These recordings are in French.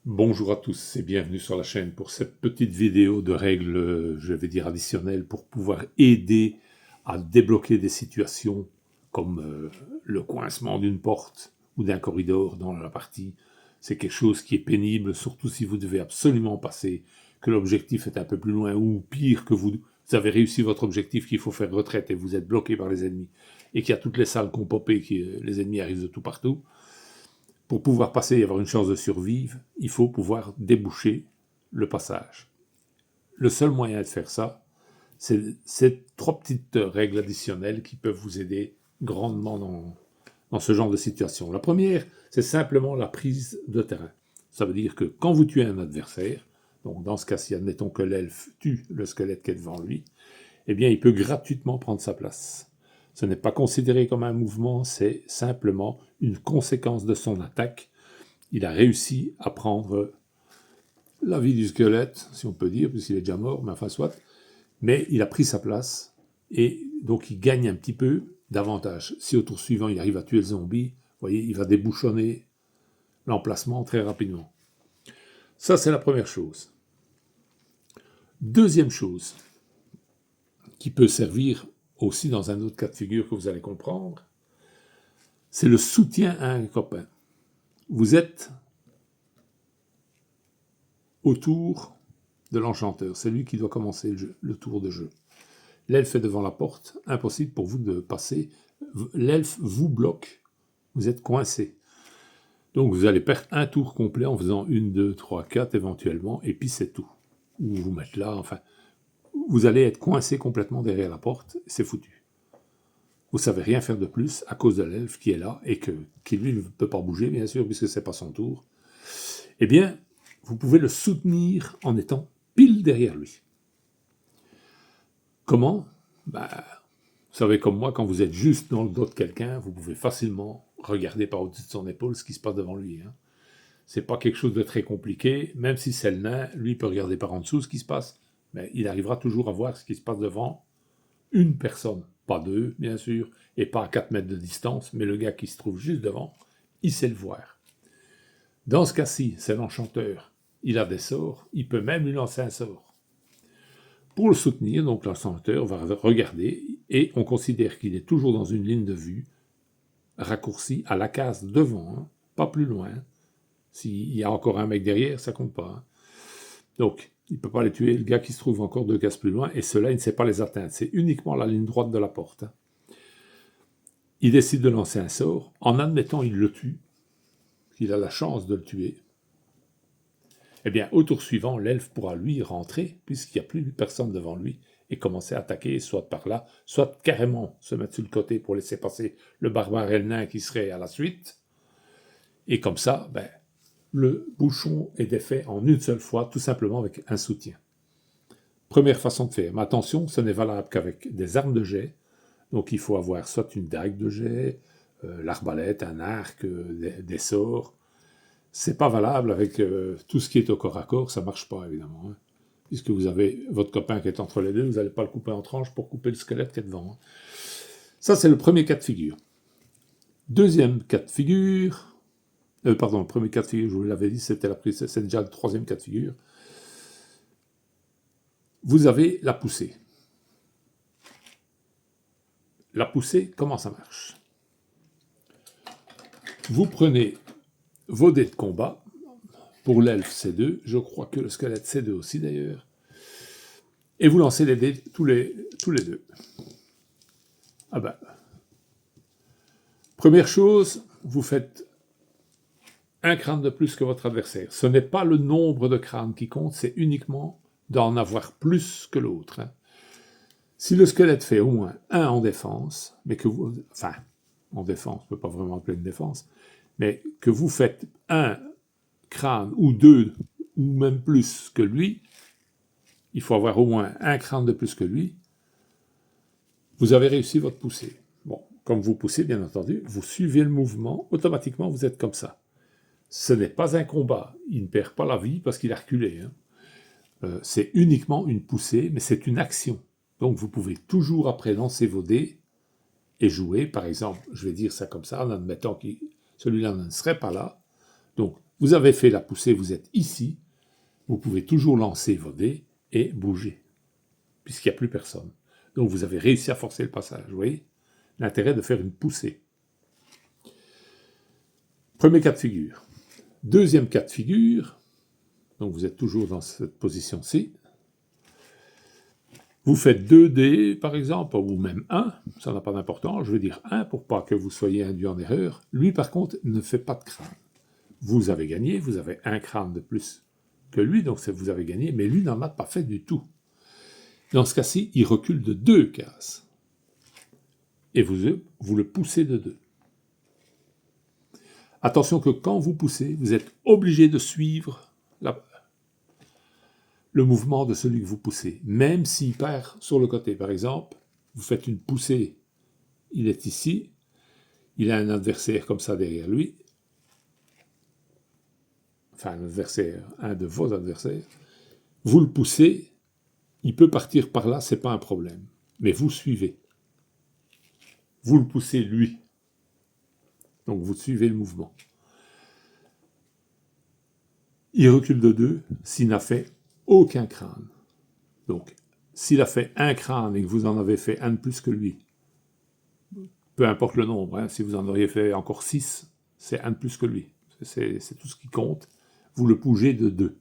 Bonjour à tous et bienvenue sur la chaîne pour cette petite vidéo de règles, je vais dire additionnelles, pour pouvoir aider à débloquer des situations comme le coincement d'une porte ou d'un corridor dans la partie. C'est quelque chose qui est pénible, surtout si vous devez absolument passer, que l'objectif est un peu plus loin, ou pire, que vous avez réussi votre objectif, qu'il faut faire retraite et vous êtes bloqué par les ennemis, et qu'il y a toutes les salles qui ont popé, les ennemis arrivent de tout partout. Pour pouvoir passer et avoir une chance de survivre, il faut pouvoir déboucher le passage. Le seul moyen de faire ça, c'est ces 3 petites règles additionnelles qui peuvent vous aider grandement dans ce genre de situation. La première, c'est simplement la prise de terrain. Ça veut dire que quand vous tuez un adversaire, donc dans ce cas-ci, admettons que l'elfe tue le squelette qui est devant lui, eh bien, il peut gratuitement prendre sa place. Ce n'est pas considéré comme un mouvement, c'est simplement une conséquence de son attaque. Il a réussi à prendre la vie du squelette, si on peut dire, puisqu'il est déjà mort, mais enfin soit. Mais il a pris sa place, et donc il gagne un petit peu d'avantage. Si au tour suivant, il arrive à tuer le zombie, vous voyez, il va débouchonner l'emplacement très rapidement. Ça, c'est la première chose. Deuxième chose, qui peut servir aussi dans un autre cas de figure que vous allez comprendre, c'est le soutien à un copain. Vous êtes autour de l'enchanteur, c'est lui qui doit commencer le tour de jeu. L'elfe est devant la porte, impossible pour vous de passer, l'elfe vous bloque, vous êtes coincé. Donc vous allez perdre un tour complet en faisant 1, 2, 3, 4 éventuellement, et puis c'est tout. Ou vous mettre là, enfin, vous allez être coincé complètement derrière la porte, c'est foutu. Vous ne savez rien faire de plus à cause de l'elfe qui est là, et qui lui ne peut pas bouger, bien sûr, puisque ce n'est pas son tour. Eh bien, vous pouvez le soutenir en étant pile derrière lui. Comment ? Vous savez, comme moi, quand vous êtes juste dans le dos de quelqu'un, vous pouvez facilement regarder par au-dessus de son épaule ce qui se passe devant lui. C'est pas quelque chose de très compliqué, même si c'est le nain, lui peut regarder par en dessous ce qui se passe, mais il arrivera toujours à voir ce qui se passe devant une personne, pas deux, bien sûr, et pas à 4 mètres de distance, mais le gars qui se trouve juste devant, il sait le voir. Dans ce cas-ci, c'est l'enchanteur. Il a des sorts, il peut même lui lancer un sort. Pour le soutenir, donc l'enchanteur va regarder, et on considère qu'il est toujours dans une ligne de vue, raccourcie à la case devant, pas plus loin. S'il y a encore un mec derrière, ça compte pas. Donc, il ne peut pas les tuer, le gars qui se trouve encore 2 cases plus loin, et ceux-là, il ne sait pas les atteindre. C'est uniquement la ligne droite de la porte. Il décide de lancer un sort, en admettant qu'il le tue, qu'il a la chance de le tuer. Eh bien, au tour suivant, l'elfe pourra lui rentrer, puisqu'il n'y a plus personne devant lui, et commencer à attaquer, soit par là, soit carrément se mettre sur le côté pour laisser passer le barbare et le nain qui serait à la suite. Et comme ça, le bouchon est défait en une seule fois, tout simplement avec un soutien. Première façon de faire. Mais attention, ce n'est valable qu'avec des armes de jet. Donc il faut avoir soit une dague de jet, l'arbalète, un arc, des sorts. C'est pas valable avec tout ce qui est au corps à corps, ça marche pas évidemment. Puisque vous avez votre copain qui est entre les deux, vous n'allez pas le couper en tranches pour couper le squelette qui est devant. Ça, c'est le premier cas de figure. Deuxième cas de figure, le premier cas de figure, je vous l'avais dit, c'est déjà le troisième cas de figure. Vous avez la poussée. La poussée, comment ça marche ? Vous prenez vos dés de combat. Pour l'elfe, c'est 2. Je crois que le squelette, c'est 2 aussi, d'ailleurs. Et vous lancez les dés tous les 2. Première chose, vous faites un crâne de plus que votre adversaire. Ce n'est pas le nombre de crânes qui compte, c'est uniquement d'en avoir plus que l'autre. Si le squelette fait au moins 1 en défense, mais que vous... Enfin, en défense, on ne peut pas vraiment appeler une défense, mais que vous faites 1 crâne ou 2 ou même plus que lui, il faut avoir au moins 1 crâne de plus que lui, vous avez réussi votre poussée. Bon, comme vous poussez, bien entendu, vous suivez le mouvement, automatiquement vous êtes comme ça. Ce n'est pas un combat, il ne perd pas la vie parce qu'il a reculé. C'est uniquement une poussée, mais c'est une action. Donc vous pouvez toujours après lancer vos dés et jouer, par exemple, je vais dire ça comme ça, en admettant que celui-là ne serait pas là. Donc Vous avez fait la poussée, vous êtes ici, vous pouvez toujours lancer vos dés et bouger, puisqu'il n'y a plus personne. Donc vous avez réussi à forcer le passage, vous voyez l'intérêt de faire une poussée. Premier cas de figure. Deuxième cas de figure, donc vous êtes toujours dans cette position-ci. Vous faites 2 dés, par exemple, ou même 1, ça n'a pas d'importance, je vais dire 1 pour pas que vous soyez induit en erreur. Lui, par contre, ne fait pas de crâne. Vous avez gagné, vous avez un crâne de plus que lui, donc vous avez gagné, mais lui n'en a pas fait du tout. Dans ce cas-ci, il recule de 2 cases. Et vous le poussez de 2. Attention que quand vous poussez, vous êtes obligé de suivre le mouvement de celui que vous poussez, même s'il perd sur le côté. Par exemple, vous faites une poussée, il est ici, il a un adversaire comme ça derrière lui, enfin un adversaire, un de vos adversaires, vous le poussez, il peut partir par là, c'est pas un problème, mais vous suivez. Vous le poussez lui, donc vous suivez le mouvement. Il recule de 2 s'il n'a fait aucun crâne. Donc, s'il a fait un crâne et que vous en avez fait un de plus que lui, peu importe le nombre, hein, si vous en auriez fait encore 6, c'est un de plus que lui. C'est tout ce qui compte. Vous le bougez de 2.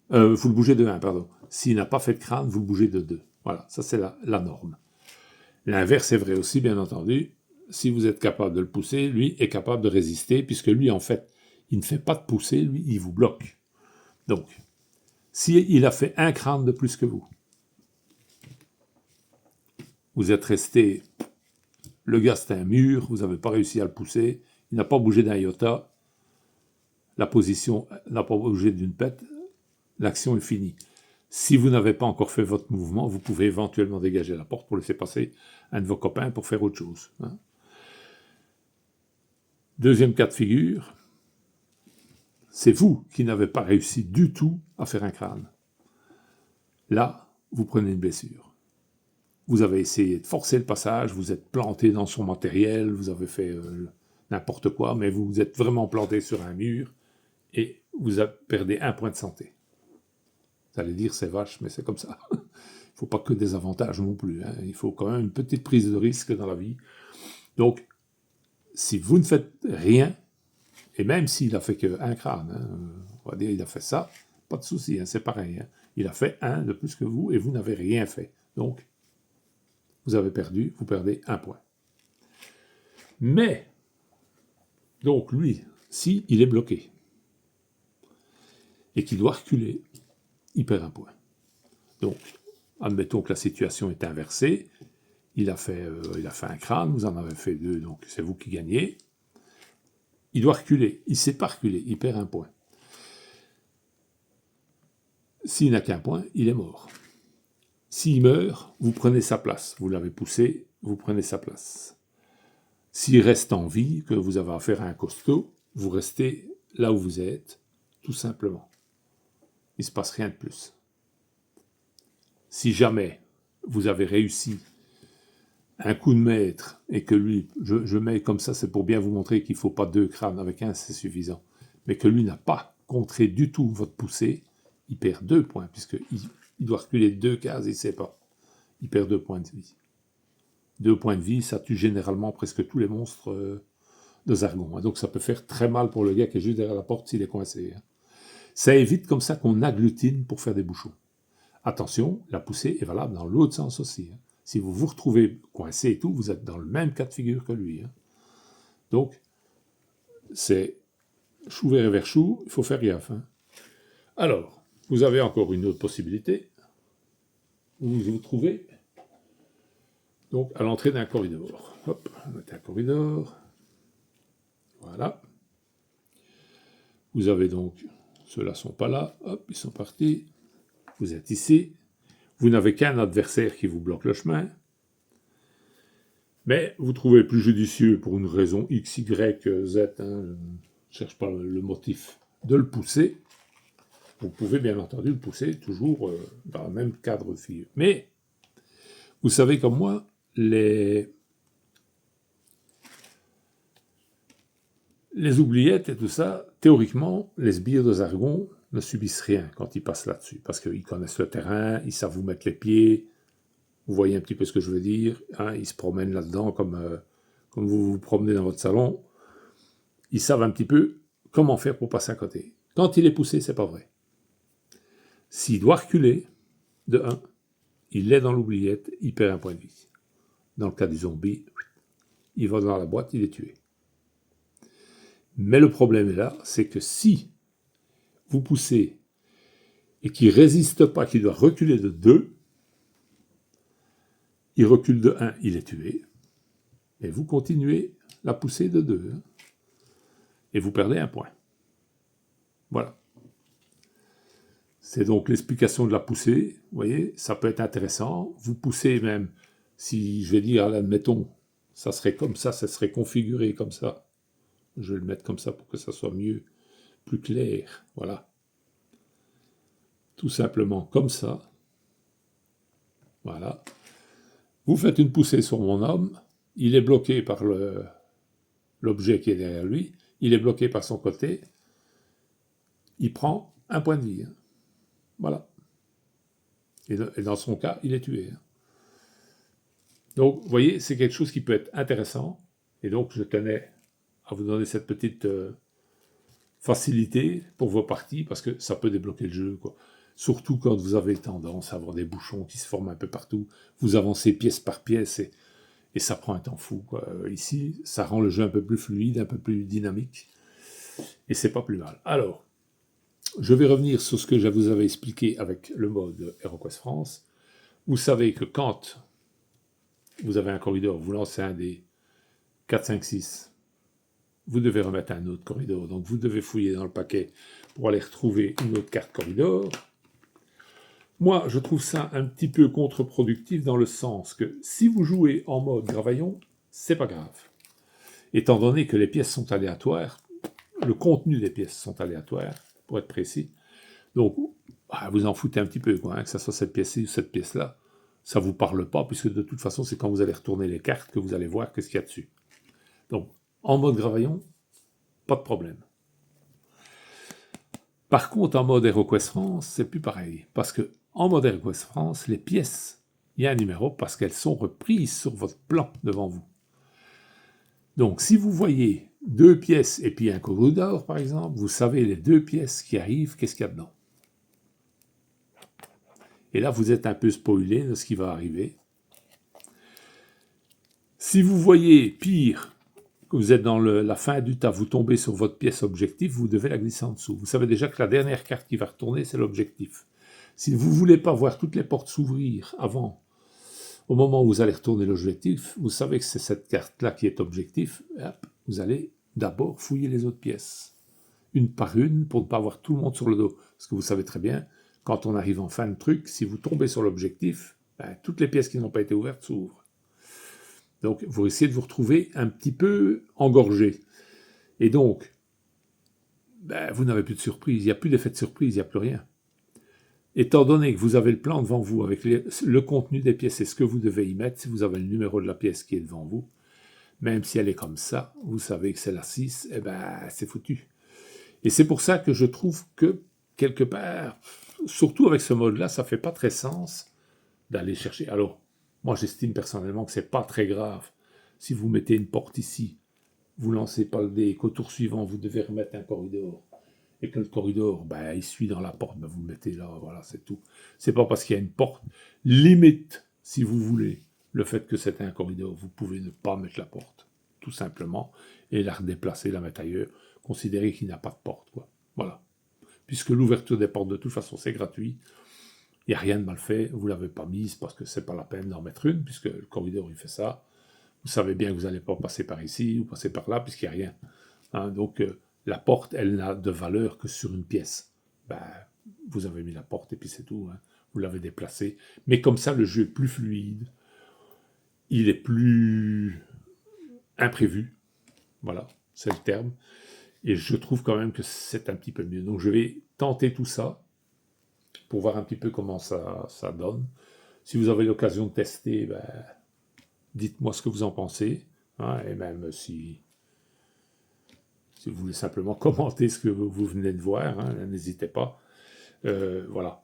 Vous le bougez de 1, pardon. S'il n'a pas fait de crâne, vous le bougez de 2. Voilà, ça c'est la norme. L'inverse est vrai aussi, bien entendu. Si vous êtes capable de le pousser, lui est capable de résister, puisque lui, en fait, il ne fait pas de poussée, lui, il vous bloque. Donc, s'il a fait un crâne de plus que vous êtes resté, le gars c'est un mur, vous n'avez pas réussi à le pousser, il n'a pas bougé d'un iota, la position n'a pas bougé d'une pète, l'action est finie. Si vous n'avez pas encore fait votre mouvement, vous pouvez éventuellement dégager la porte pour laisser passer un de vos copains pour faire autre chose. Hein. Deuxième cas de figure, c'est vous qui n'avez pas réussi du tout à faire un crâne. Là, vous prenez une blessure. Vous avez essayé de forcer le passage, vous êtes planté dans son matériel, vous avez fait n'importe quoi, mais vous vous êtes vraiment planté sur un mur et vous perdez 1 point de santé. Vous allez dire c'est vache, mais c'est comme ça. Il ne faut pas que des avantages non plus. Hein. Il faut quand même une petite prise de risque dans la vie. Donc, si vous ne faites rien, et même s'il a fait qu'un crâne, hein, on va dire il a fait ça, pas de souci, hein, c'est pareil. Hein. Il a fait 1 de plus que vous et vous n'avez rien fait. Donc, vous avez perdu, vous perdez 1 point. Mais, donc lui, si il est bloqué et qu'il doit reculer, il perd 1 point. Donc, admettons que la situation est inversée, il a fait un crâne, vous en avez fait 2, donc c'est vous qui gagnez. Il doit reculer, il ne sait pas reculer, il perd 1 point. S'il n'a qu'un point, il est mort. S'il meurt, vous prenez sa place. Vous l'avez poussé, vous prenez sa place. S'il reste en vie, que vous avez affaire à un costaud, vous restez là où vous êtes, tout simplement. Il ne se passe rien de plus. Si jamais vous avez réussi un coup de maître et que lui, je mets comme ça, c'est pour bien vous montrer qu'il ne faut pas 2 crânes, avec 1 c'est suffisant, mais que lui n'a pas contré du tout votre poussée, il perd 2 points, puisqu'il doit reculer 2 cases, il ne sait pas. Il perd 2 points de vie. 2 points de vie, ça tue généralement presque tous les monstres de Zargon. Donc ça peut faire très mal pour le gars qui est juste derrière la porte s'il est coincé. Ça évite comme ça qu'on agglutine pour faire des bouchons. Attention, la poussée est valable dans l'autre sens aussi. Si vous vous retrouvez coincé et tout, vous êtes dans le même cas de figure que lui. Donc, c'est chou vert vers chou, il faut faire gaffe. Alors, vous avez encore une autre possibilité. Vous vous trouvez donc à l'entrée d'un corridor. Hop, on est un corridor. Voilà. Vous avez donc, ceux-là ne sont pas là, hop, ils sont partis. Vous êtes ici. Vous n'avez qu'un adversaire qui vous bloque le chemin. Mais vous trouvez plus judicieux, pour une raison X, Y, Z, je ne cherche pas le motif, de le pousser. Vous pouvez bien entendu le pousser toujours dans le même cadre de figure. Mais, vous savez comme moi, les Les oubliettes et tout ça, théoriquement, les sbires de Zargon ne subissent rien quand ils passent là-dessus, parce qu'ils connaissent le terrain, ils savent où mettre les pieds, vous voyez un petit peu ce que je veux dire, hein, ils se promènent là-dedans comme vous vous promenez dans votre salon, ils savent un petit peu comment faire pour passer à côté. Quand il est poussé, c'est pas vrai. S'il doit reculer, de 1, il est dans l'oubliette, il perd un point de vie. Dans le cas du zombie, il va dans la boîte, il est tué. Mais le problème est là, c'est que si vous poussez et qu'il ne résiste pas, qu'il doit reculer de 2, il recule de 1, il est tué. Et vous continuez la poussée de 2. Hein, et vous perdez un point. Voilà. C'est donc l'explication de la poussée. Vous voyez, ça peut être intéressant. Vous poussez même, si je vais dire, admettons, ça serait comme ça serait configuré comme ça. Je vais le mettre comme ça pour que ça soit mieux, plus clair. Voilà. Tout simplement comme ça. Voilà. Vous faites une poussée sur mon homme. Il est bloqué par l'objet qui est derrière lui. Il est bloqué par son côté. Il prend un point de vie. Hein. Voilà. Et dans son cas, il est tué. Hein. Donc, vous voyez, c'est quelque chose qui peut être intéressant. Et donc, je tenais à vous donner cette petite facilité pour vos parties, parce que ça peut débloquer le jeu, quoi. Surtout quand vous avez tendance à avoir des bouchons qui se forment un peu partout. Vous avancez pièce par pièce et ça prend un temps fou, quoi. Ici, ça rend le jeu un peu plus fluide, un peu plus dynamique. Et c'est pas plus mal. Alors, je vais revenir sur ce que je vous avais expliqué avec le mode HeroQuest France. Vous savez que quand vous avez un corridor, vous lancez un des 4, 5, 6, vous devez remettre un autre corridor. Donc vous devez fouiller dans le paquet pour aller retrouver une autre carte corridor. Moi, je trouve ça un petit peu contre-productif dans le sens que si vous jouez en mode gravaillon, c'est pas grave. Étant donné que les pièces sont aléatoires, le contenu des pièces sont aléatoires, pour être précis. Donc, vous en foutez un petit peu, quoi, hein, que ce soit cette pièce-ci ou cette pièce-là. Ça ne vous parle pas, puisque de toute façon, c'est quand vous allez retourner les cartes que vous allez voir qu'est-ce qu'il y a dessus. Donc, en mode gravaillon, pas de problème. Par contre, en mode HeroQuest France, c'est plus pareil. Parce que en mode HeroQuest France, les pièces, il y a un numéro parce qu'elles sont reprises sur votre plan devant vous. Donc, si vous voyez 2 pièces et puis un corridor, par exemple, vous savez les 2 pièces qui arrivent, qu'est-ce qu'il y a dedans. Et là, vous êtes un peu spoilé de ce qui va arriver. Si vous voyez pire, que vous êtes dans la fin du tas, vous tombez sur votre pièce objectif, vous devez la glisser en dessous. Vous savez déjà que la dernière carte qui va retourner, c'est l'objectif. Si vous ne voulez pas voir toutes les portes s'ouvrir avant, au moment où vous allez retourner l'objectif, vous savez que c'est cette carte-là qui est objectif, hop, vous allez d'abord fouiller les autres pièces, une par une, pour ne pas avoir tout le monde sur le dos. Parce que vous savez très bien, quand on arrive en fin de truc, si vous tombez sur l'objectif, toutes les pièces qui n'ont pas été ouvertes s'ouvrent. Donc, vous essayez de vous retrouver un petit peu engorgé. Et donc, vous n'avez plus de surprise, il n'y a plus d'effet de surprise, il n'y a plus rien. Étant donné que vous avez le plan devant vous avec le contenu des pièces et ce que vous devez y mettre, si vous avez le numéro de la pièce qui est devant vous, même si elle est comme ça, vous savez que c'est la 6, c'est foutu. Et c'est pour ça que je trouve que, quelque part, surtout avec ce mode-là, ça ne fait pas très sens d'aller chercher. Alors, moi j'estime personnellement que ce n'est pas très grave. Si vous mettez une porte ici, vous ne lancez pas le dé, et qu'au tour suivant, vous devez remettre un corridor, et que le corridor, il suit dans la porte, vous le mettez là, voilà, c'est tout. C'est pas parce qu'il y a une porte. Limite, si vous voulez, le fait que c'est un corridor, vous pouvez ne pas mettre la porte, tout simplement, et la redéplacer, la mettre ailleurs, considérer qu'il n'y a pas de porte, quoi. Voilà. Puisque l'ouverture des portes, de toute façon, c'est gratuit, il n'y a rien de mal fait, vous ne l'avez pas mise parce que c'est pas la peine d'en mettre une, puisque le corridor, il fait ça. Vous savez bien que vous n'allez pas passer par ici ou passer par là, puisqu'il n'y a rien. Hein, donc, la porte, elle n'a de valeur que sur une pièce. Vous avez mis la porte et puis c'est tout. Hein. Vous l'avez déplacée. Mais comme ça, le jeu est plus fluide. Il est plus imprévu. Voilà, c'est le terme. Et je trouve quand même que c'est un petit peu mieux. Donc, je vais tenter tout ça pour voir un petit peu comment ça donne. Si vous avez l'occasion de tester, dites-moi ce que vous en pensez. Hein, et même si Si vous voulez simplement commenter ce que vous venez de voir, hein, n'hésitez pas. Voilà.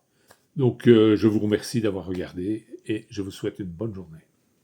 Donc, je vous remercie d'avoir regardé et je vous souhaite une bonne journée.